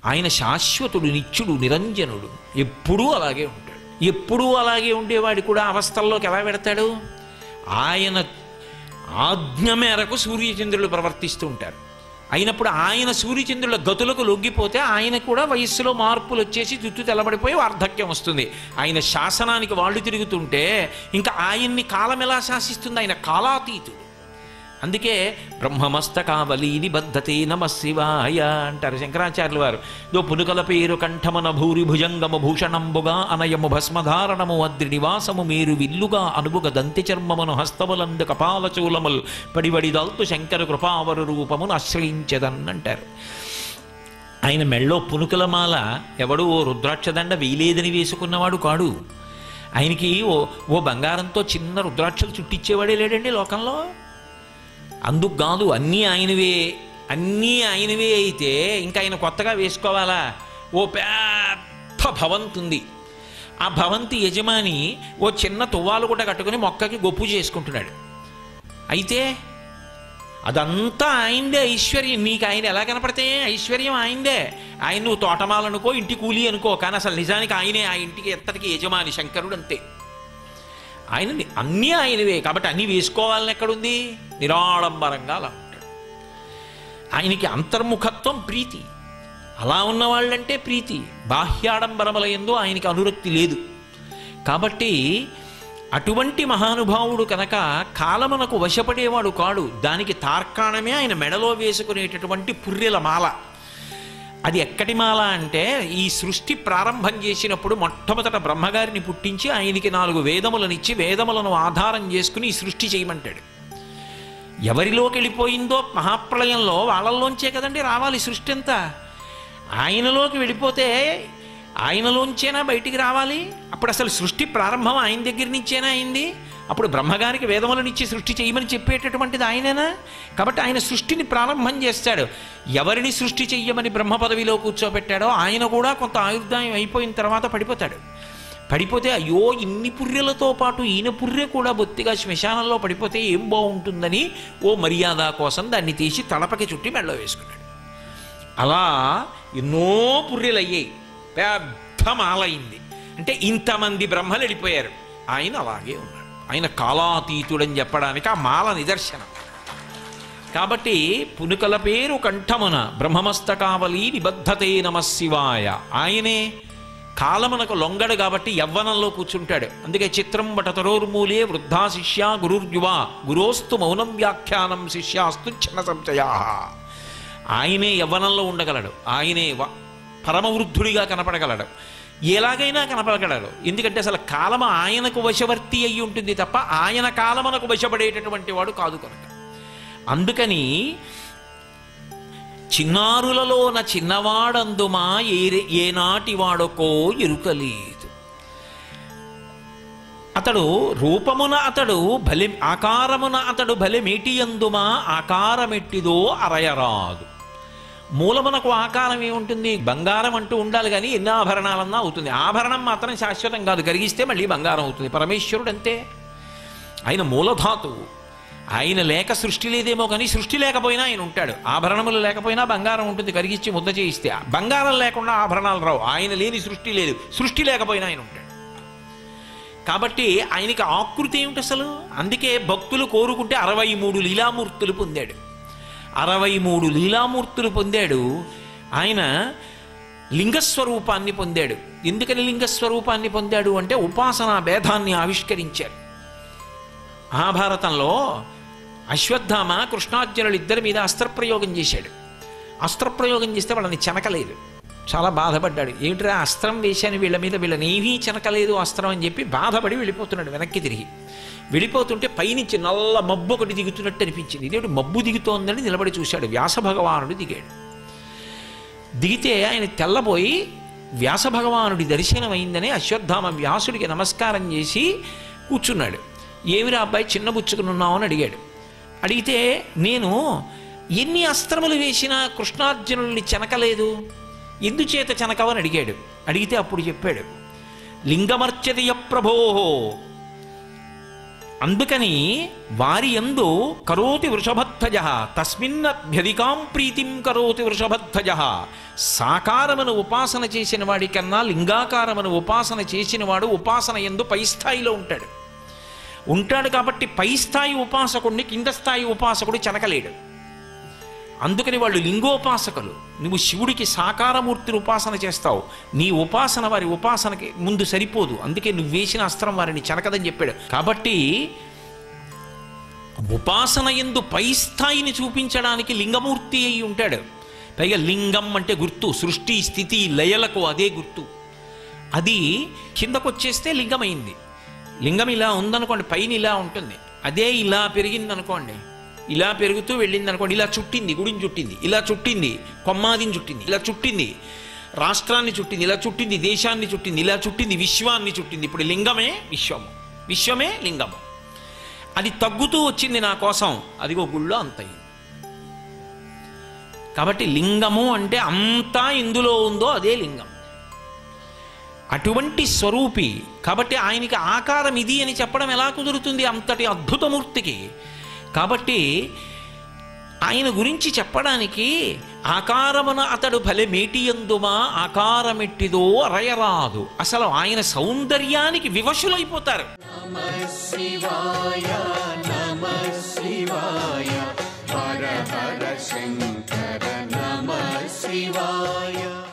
ఆయన శాశ్వతుడు, నిత్యుడు, నిరంజనుడు, ఎప్పుడూ అలాగే ఉంటాడు. ఎప్పుడూ అలాగే ఉండేవాడు కూడా అవస్థల్లోకి ఎలా పెడతాడు? ఆయన ఆజ్ఞ మేరకు సూర్యచంద్రులు ప్రవర్తిస్తూ ఉంటారు. అయినప్పుడు ఆయన సూర్యచంద్రుల గతులకు లొంగిపోతే ఆయన కూడా వయస్సులో మార్పులు వచ్చేసి జుట్టు తెల్లబడిపోయి వార్ధక్యం వస్తుంది. ఆయన శాసనానికి వాళ్ళు తిరుగుతుంటే ఇంకా ఆయన్ని కాలం ఎలా శాసిస్తుంది? ఆయన కాలాతీతుడు. అందుకే బ్రహ్మమస్తకావలి నిబద్ధతే నమ శివాయ అంటారు శంకరాచార్యుల వారు. దో పునుకల పేరు కంఠమన భూరి భుజంగము భూషణంబుగా అనయము భస్మధారణము అద్రి నివాసము మీరు విల్లుగా అనుబుగ దంతి చర్మమును హస్తములందు కపాలచూలముల్ పడివడిదల్తు శంకర కృపావరు రూపమును ఆశ్రయించదన్నంటారు. ఆయన మెళ్ళో పునుకలమాల ఎవడు ఓ రుద్రాక్షదండ వేయలేదని వేసుకున్నవాడు కాడు. ఆయనకి ఓ బంగారంతో చిన్న రుద్రాక్షలు చుట్టించేవాడే లేడండి లోకంలో. అందుకు కాదు, అన్నీ ఆయనవే అయితే ఇంకా ఆయన కొత్తగా వేసుకోవాలా? ఓ పెద్ద భవంతి ఉంది. ఆ భవంతి యజమాని ఓ చిన్న తువ్వాలు కూడా కట్టుకుని మొక్కకి గొప్పు చేసుకుంటున్నాడు. అయితే అదంతా ఆయనదే ఐశ్వర్యం. నీకు ఆయన ఎలా కనపడితే ఐశ్వర్యం ఆయనదే. ఆయన నువ్వు తోటమాలనుకో, ఇంటి కూలి అనుకో, కానీ అసలు నిజానికి ఆయనే ఆ ఇంటికి ఎంతటికి యజమాని, శంకరుడు అంతే. ఆయన అన్నీ ఆయనవే కాబట్టి అన్నీ వేసుకోవాలని ఎక్కడుంది? నిరాడంబరంగా అలా ఉంటాడు. ఆయనకి అంతర్ముఖత్వం, ప్రీతి. అలా ఉన్నవాళ్ళంటే ప్రీతి. బాహ్యాడంబరముల యందు ఆయనకి అనురక్తి లేదు. కాబట్టి అటువంటి మహానుభావుడు కనుక కాలమునకు వశపడేవాడు కాడు. దానికి తార్కాణమే ఆయన మెడలో వేసుకునేటటువంటి పుర్రెల మాల. అది ఎక్కడి మాల అంటే, ఈ సృష్టి ప్రారంభం చేసినప్పుడు మొట్టమొదట బ్రహ్మగారిని పుట్టించి ఆయనకి 4 వేదములనిచ్చి వేదములను ఆధారం చేసుకుని ఈ సృష్టి చేయమంటాడు. ఎవరిలోకి వెళ్ళిపోయిందో మహాప్రళయంలో వాళ్ళల్లోంచే కదండి రావాలి సృష్టి అంతా. ఆయనలోకి వెళ్ళిపోతే ఆయనలోంచేనా బయటికి రావాలి? అప్పుడు అసలు సృష్టి ప్రారంభం ఆయన దగ్గర నుంచేనా అయింది? అప్పుడు బ్రహ్మగారికి వేదములనిచ్చి సృష్టి చేయమని చెప్పేటటువంటిది ఆయనేనా? కాబట్టి ఆయన సృష్టిని ప్రారంభం చేస్తాడు. ఎవరిని సృష్టి చెయ్యమని బ్రహ్మ పదవిలో కూర్చోబెట్టాడో ఆయన కూడా కొంత ఆయుర్దాయం అయిపోయిన తర్వాత పడిపోతాడు. పడిపోతే అయ్యో ఇన్ని పుర్రెలతో పాటు ఈయన పుర్రె కూడా బొత్తిగా శ్మశానంలో పడిపోతే ఏం బాగుంటుందని ఓ మర్యాద కోసం దాన్ని తీసి తలపకి చుట్టి మెడలో వేసుకున్నాడు. అలా ఎన్నో పుర్రెలు అయ్యాయి, పెద్ద మాలయింది. అంటే ఇంతమంది బ్రహ్మలు వెళ్ళిపోయారు, ఆయన అలాగే ఉన్నాడు. ఆయన కాలాతీతుడని చెప్పడానికి ఆ మాల నిదర్శనం. కాబట్టి పునుకల పేరు కంఠమున బ్రహ్మమస్తకావలి నిబద్ధతే నమ శివాయ. ఆయనే కాలమునకు లొంగడు కాబట్టి యవ్వనంలో కూర్చుంటాడు. అందుకే చిత్రం వటతరోర్మూలే వృద్ధా శిష్య గురుర్యువా గురోస్తు మౌనం వ్యాఖ్యానం శిష్యాస్తు క్షణ సంశయా. ఆయనే యవ్వనంలో ఉండగలడు. ఆయనే పరమవృద్ధుడిగా కనపడగలడు. ఎలాగైనా కనపడగలడు. ఎందుకంటే అసలు కాలము ఆయనకు వశవర్తి అయి ఉంటుంది తప్ప ఆయన కాలమునకు వశపడేటటువంటి వాడు కాదు కనుక. అందుకని చిన్నారులలోన చిన్నవాడందుమా ఏనాటి వాడకో ఎరుకలేదు. అతడు రూపమున అతడు భలె ఆకారమున అతడు భలెమేటి అందుమా ఆకారమెట్టిదో అరయరాదు. మూలమునకు ఆకారం ఏముంటుంది? బంగారం అంటూ ఉండాలి కానీ ఎన్ని ఆభరణాలన్నా అవుతుంది. ఆభరణం మాత్రం శాశ్వతం కాదు, కరిగిస్తే మళ్ళీ బంగారం అవుతుంది. పరమేశ్వరుడు అంతే. ఆయన మూలధాతువు. ఆయన లేక సృష్టి లేదేమో కానీ సృష్టి లేకపోయినా ఆయన ఉంటాడు. ఆభరణములు లేకపోయినా బంగారం ఉంటుంది, కరిగించి ముద్ద చేయిస్తే. బంగారం లేకుండా ఆభరణాలు రావు. ఆయన లేని సృష్టి లేదు, సృష్టి లేకపోయినా ఆయన ఉంటాడు. కాబట్టి ఆయనకి ఆకృతి ఏమిటి అసలు? అందుకే భక్తులు కోరుకుంటే 63 లీలామూర్తులు పొందాడు. 63 లీలామూర్తులు పొందాడు. ఆయన లింగస్వరూపాన్ని పొందాడు. ఎందుకని లింగస్వరూపాన్ని పొందాడు అంటే ఉపాసనా భేదాన్ని ఆవిష్కరించారు. మహాభారతంలో అశ్వత్థామ కృష్ణార్జునులు ఇద్దరి మీద అస్త్రప్రయోగం చేశాడు. అస్త్రప్రయోగం చేస్తే వాళ్ళని చెనకలేదు. చాలా బాధపడ్డాడు. ఏమిట్రా అస్త్రం వేశాను వీళ్ళ మీద, వీళ్ళని ఏమీ చెనకలేదు అస్త్రం అని చెప్పి బాధపడి వెళ్ళిపోతున్నాడు. వెనక్కి తిరిగి వెళ్ళిపోతుంటే పైనుంచి నల్ల మబ్బు ఒకటి దిగుతున్నట్టు అనిపించింది. ఇదేమిటి మబ్బు దిగుతోందని నిలబడి చూశాడు. వ్యాస భగవానుడు దిగాడు. దిగితే ఆయన తెల్లబోయి వ్యాస భగవానుడి దర్శనమైందని అశ్వత్థామ వ్యాసుడికి నమస్కారం చేసి కూర్చున్నాడు. ఏమిరా అబ్బాయి చిన్నబుచ్చుకుని ఉన్నావు అని అడిగాడు. అడిగితే నేను ఎన్ని అస్త్రములు వేసినా కృష్ణార్జునుల్ని చెనకలేదు, ఎందుచేత చెనకవని అడిగాడు. అడిగితే అప్పుడు చెప్పాడు, లింగమర్చతియ ప్రభో అందుకని వారి యందు కరోతి వృషభధ్వజ తస్మిన్నభ్యధికాం ప్రీతిం కరోతి వృషభధ్వజ. సాకారమును ఉపాసన చేసిన వాడి కన్నా లింగాకారమును ఉపాసన చేసిన వాడు ఉపాసన యందు పై స్థాయిలో ఉంటాడు కాబట్టి పై స్థాయి ఉపాసకుడిని కింద స్థాయి ఉపాసకుడు చెనకలేడు. అందుకని వాళ్ళు లింగోపాసకులు. నువ్వు శివుడికి సాకారమూర్తిని ఉపాసన చేస్తావు, నీ ఉపాసన వారి ఉపాసనకి ముందు సరిపోదు, అందుకే నువ్వు వేసిన అస్త్రం వారిని చెనకదని చెప్పాడు. కాబట్టి ఉపాసన యందు పై స్థాయిని చూపించడానికి లింగమూర్తి అయి ఉంటాడు. పైగా లింగం అంటే గుర్తు, సృష్టి స్థితి లయలకు అదే గుర్తు. అది కిందకొచ్చేస్తే లింగమైంది. లింగం ఇలా ఉందనుకోండి, పైన ఇలా ఉంటుంది. అదే ఇలా పెరిగింది అనుకోండి, ఇలా పెరుగుతూ వెళ్ళింది అనుకోండి, ఇలా చుట్టింది, గుడిని చుట్టింది, ఇలా చుట్టింది, కొమ్మాదిని చుట్టింది, ఇలా చుట్టింది, రాష్ట్రాన్ని చుట్టింది, ఇలా చుట్టింది, దేశాన్ని చుట్టింది, ఇలా చుట్టింది, విశ్వాన్ని చుట్టింది. ఇప్పుడు లింగమే విశ్వము, విశ్వమే లింగము. అది తగ్గుతూ వచ్చింది నా కోసం, అదిగో గుళ్ళో అంతయింది. కాబట్టి లింగము అంటే అంతా ఇందులో ఉందో అదే లింగం, అటువంటి స్వరూపి. కాబట్టి ఆయనకి ఆకారం ఇది అని చెప్పడం ఎలా కుదురుతుంది అంతటి అద్భుతమూర్తికి? కాబట్టి ఆయన గురించి చెప్పడానికి ఆకారమున అతడు భలే మేటియందుమా ఆకారమెట్టిదో అరయరాదు. అసలు ఆయన సౌందర్యానికి వివశులైపోతారు. నమః శివాయ, నమః శివాయ.